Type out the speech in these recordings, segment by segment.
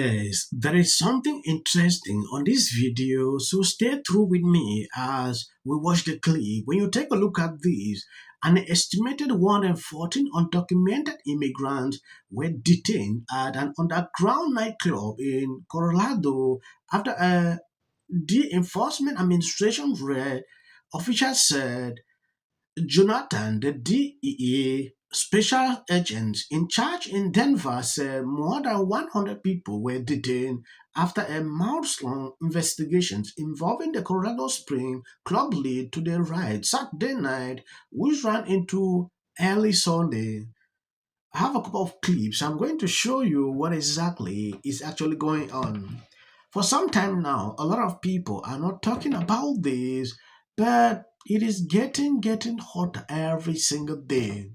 Yes, there is something interesting on this video, so stay through with me as we watch the clip. When you take a look at this, an estimated 114 undocumented immigrants were detained at an underground nightclub in Colorado after a de-enforcement administration raid. Officials said Jonathan, the DEA special agent in charge in Denver, said more than 100 people were detained after a months-long investigation involving the Colorado Spring club lead to the riot Saturday night, which ran into early Sunday. I have a couple of clips. I'm going to show you what exactly is actually going on. For some time now, a lot of people are not talking about this, but it is getting hotter every single day.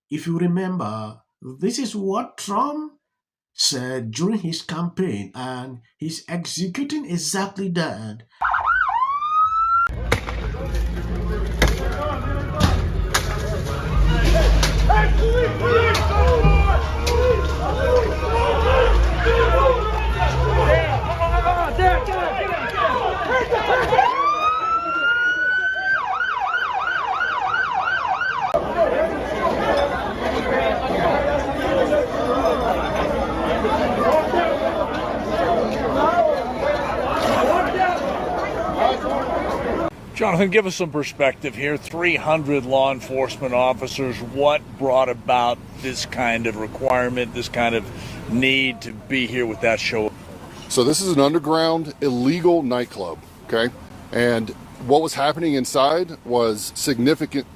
If you remember, this is what Trump said during his campaign, and he's executing exactly that. Jonathan, give us some perspective here. 300 law enforcement officers. What brought about this kind of requirement, this kind of need to be here with that show? So this is an underground illegal nightclub, okay? And what was happening inside was significant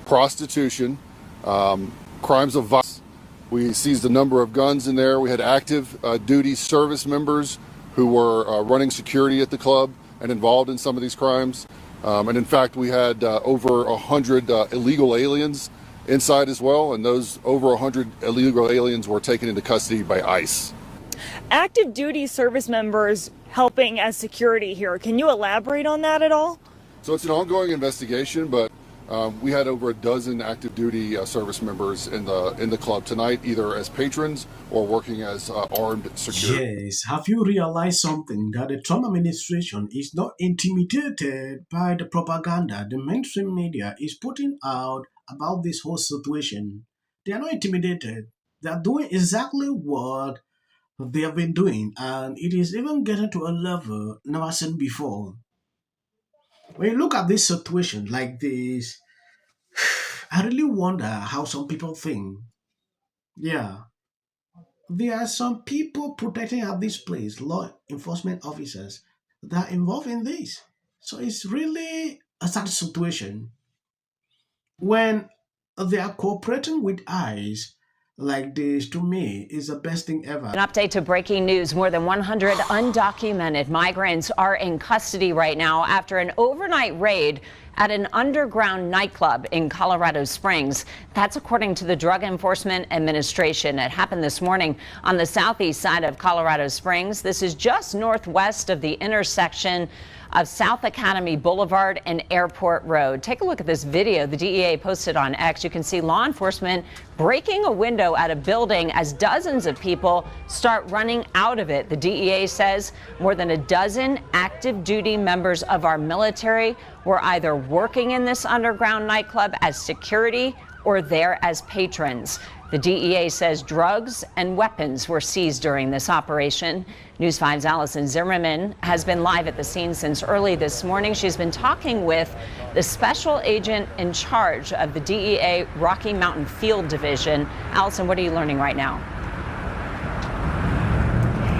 prostitution, crimes of violence. We seized a number of guns in there. We had active duty service members who were running security at the club and involved in some of these crimes. And in fact, we had over 100 illegal aliens inside as well, and those over 100 illegal aliens were taken into custody by ICE. Active duty service members helping as security here. Can you elaborate on that at all? So it's an ongoing investigation, but we had over a dozen active duty service members in the club tonight, either as patrons or working as armed security. Yes, have you realized something? That the Trump administration is not intimidated by the propaganda the mainstream media is putting out about this whole situation. They are not intimidated. They are doing exactly what they have been doing, and it is even getting to a level never seen before. When you look at this situation like this, I really wonder how some people think. Yeah, there are some people protecting at this place, law enforcement officers that are involved in this. So it's really a sad situation when they are cooperating with ICE like this. To me, is the best thing ever. An update to breaking news. More than 100 undocumented migrants are in custody right now after an overnight raid at an underground nightclub in Colorado Springs. That's according to the Drug Enforcement Administration. It happened this morning on the southeast side of Colorado Springs. This is just northwest of the intersection of South Academy Boulevard and Airport Road. Take a look at this video the DEA posted on X. You can see law enforcement breaking a window at a building as dozens of people start running out of it. The DEA says more than a dozen active duty members of our military were either working in this underground nightclub as security or there as patrons. The DEA says drugs and weapons were seized during this operation. News 5's Allison Zimmerman has been live at the scene since early this morning. She's been talking with the special agent in charge of the DEA Rocky Mountain Field Division. Allison, what are you learning right now?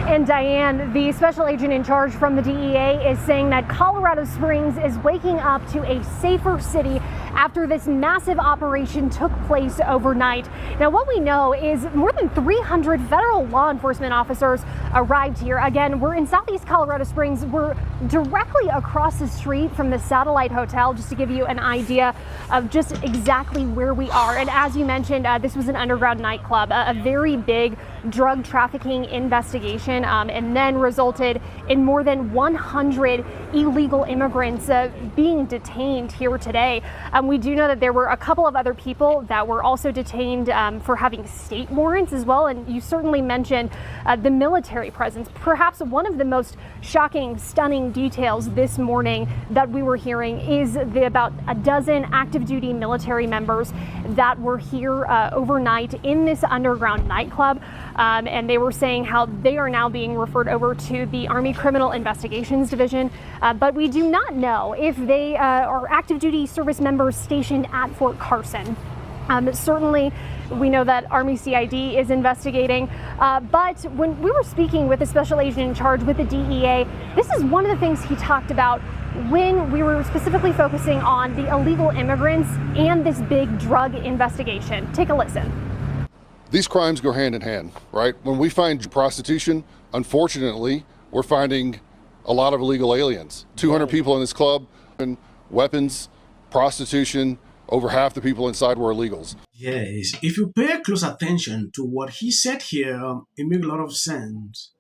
And Diane, the special agent in charge from the DEA is saying that Colorado Springs is waking up to a safer city after this massive operation took place overnight. Now, what we know is more than 300 federal law enforcement officers arrived here. Again, we're in southeast Colorado Springs. We're directly across the street from the Satellite Hotel, just to give you an idea of just exactly where we are. And as you mentioned, this was an underground nightclub, a very big drug trafficking investigation, and then resulted in more than 100 illegal immigrants being detained here today. We do know that there were a couple of other people that were also detained for having state warrants as well. And you certainly mentioned the military presence. Perhaps one of the most shocking, stunning details this morning that we were hearing is about a dozen active duty military members that were here overnight in this underground nightclub. And they were saying how they are now being referred over to the Army Criminal Investigations Division. But we do not know if they are active duty service members stationed at Fort Carson. Certainly, we know that Army CID is investigating. But when we were speaking with the special agent in charge with the DEA, this is one of the things he talked about when we were specifically focusing on the illegal immigrants and this big drug investigation. Take a listen. These crimes go hand in hand, right? When we find prostitution, unfortunately, we're finding a lot of illegal aliens. 200 people in this club, and weapons, prostitution, over half the people inside were illegals. Yes, if you pay close attention to what he said here, it makes a lot of sense.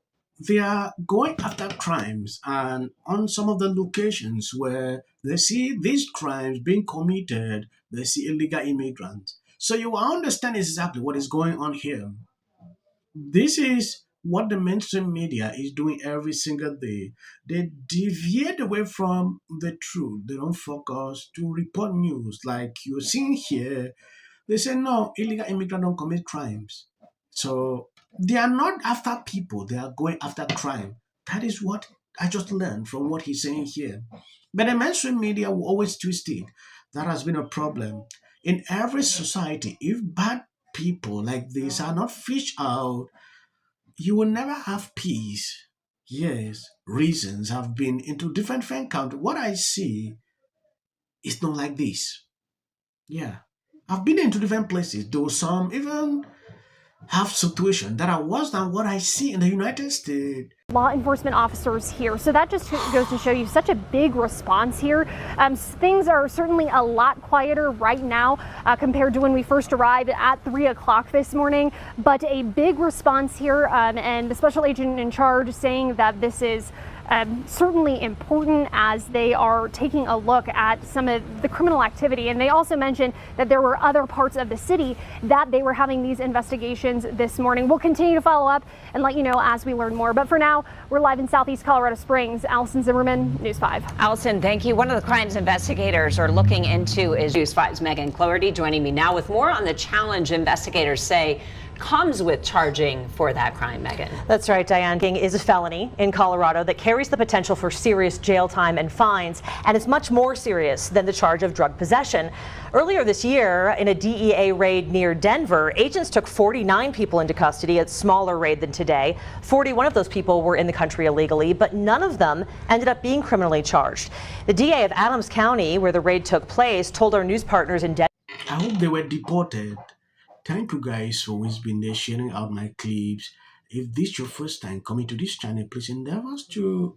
They are going after crimes, and on some of the locations where they see these crimes being committed, they see illegal immigrants. So you understand exactly what is going on here. This is what the mainstream media is doing every single day. They deviate away from the truth. They don't focus to report news like you're seeing here. They say, no, illegal immigrants don't commit crimes. So they are not after people, they are going after crime. That is what I just learned from what he's saying here. But the mainstream media will always twist it. That has been a problem. In every society, if bad people like this are not fished out, you will never have peace. Yes, reasons have been into different countries. What I see is not like this. Yeah. I've been into different places, though some even have situations that are worse than what I see in the United States. Law enforcement officers here. So that just goes to show you such a big response here. Things are certainly a lot quieter right now compared to when we first arrived at 3 o'clock this morning, but a big response here, and the special agent in charge saying that this is certainly important as they are taking a look at some of the criminal activity. And they also mentioned that there were other parts of the city that they were having these investigations this morning. We'll continue to follow up and let you know as we learn more. But for now, we're live in Southeast Colorado Springs. Allison Zimmerman, News 5. Allison, thank you. One of the crimes investigators are looking into is News 5's Megan Cloherty joining me now with more on the challenge investigators say comes with charging for that crime, Megan. That's right, Diane. Is a felony in Colorado that carries the potential for serious jail time and fines, and it's much more serious than the charge of drug possession. Earlier this year, in a DEA raid near Denver, agents took 49 people into custody, a smaller raid than today. 41 of those people were in the country illegally, but none of them ended up being criminally charged. The DA of Adams County, where the raid took place, told our news partners in Denver. I hope they were deported. Thank you guys for always been there sharing out my clips. If this is your first time coming to this channel, please endeavor to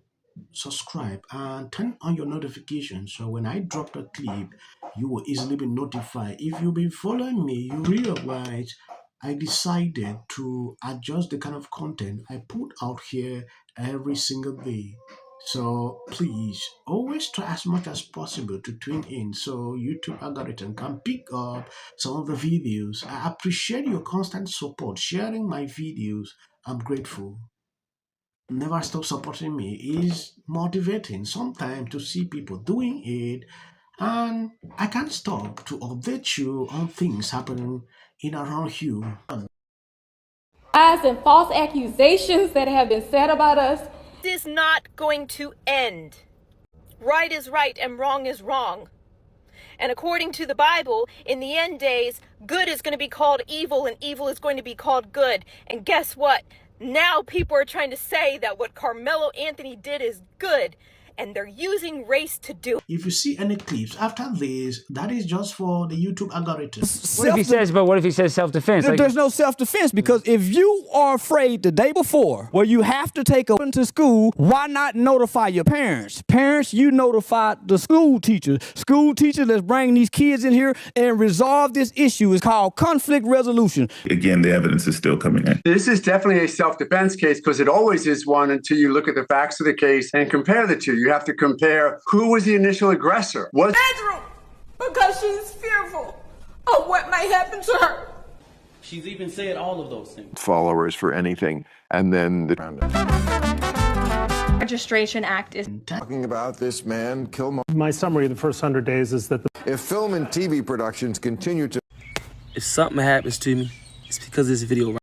subscribe and turn on your notifications so when I drop a clip, you will easily be notified. If you've been following me, you realize I decided to adjust the kind of content I put out here every single day. So please always try as much as possible to tune in so YouTube algorithm can pick up some of the videos. I appreciate your constant support, sharing my videos. I'm grateful. Never stop supporting me. It's motivating sometimes to see people doing it, and I can't stop to update you on things happening in around you. Lies and false accusations that have been said about us is not going to end. Right is right and wrong is wrong. And according to the Bible, in the end days, good is going to be called evil and evil is going to be called good. And guess what? Now people are trying to say that what Carmelo Anthony did is good, and they're using race to do it. If you see any clips after this, that is just for the YouTube algorithm. What if he says self-defense? There's no self-defense, because if you are afraid the day before where you have to take a to school, why not notify your parents? Parents, you notify the school teachers. School teachers, let's bring these kids in here and resolve this issue. It's called conflict resolution. Again, the evidence is still coming in. This is definitely a self-defense case, because it always is one until you look at the facts of the case and compare the two. You have to compare who was the initial aggressor. Was because she's fearful of what might happen to her. She's even said all of those things. Followers for anything, and then the Registration Act is talking about this man, Kilmo. My summary of the first 100 days is that if film and TV productions continue to... If something happens to me, it's because of this video.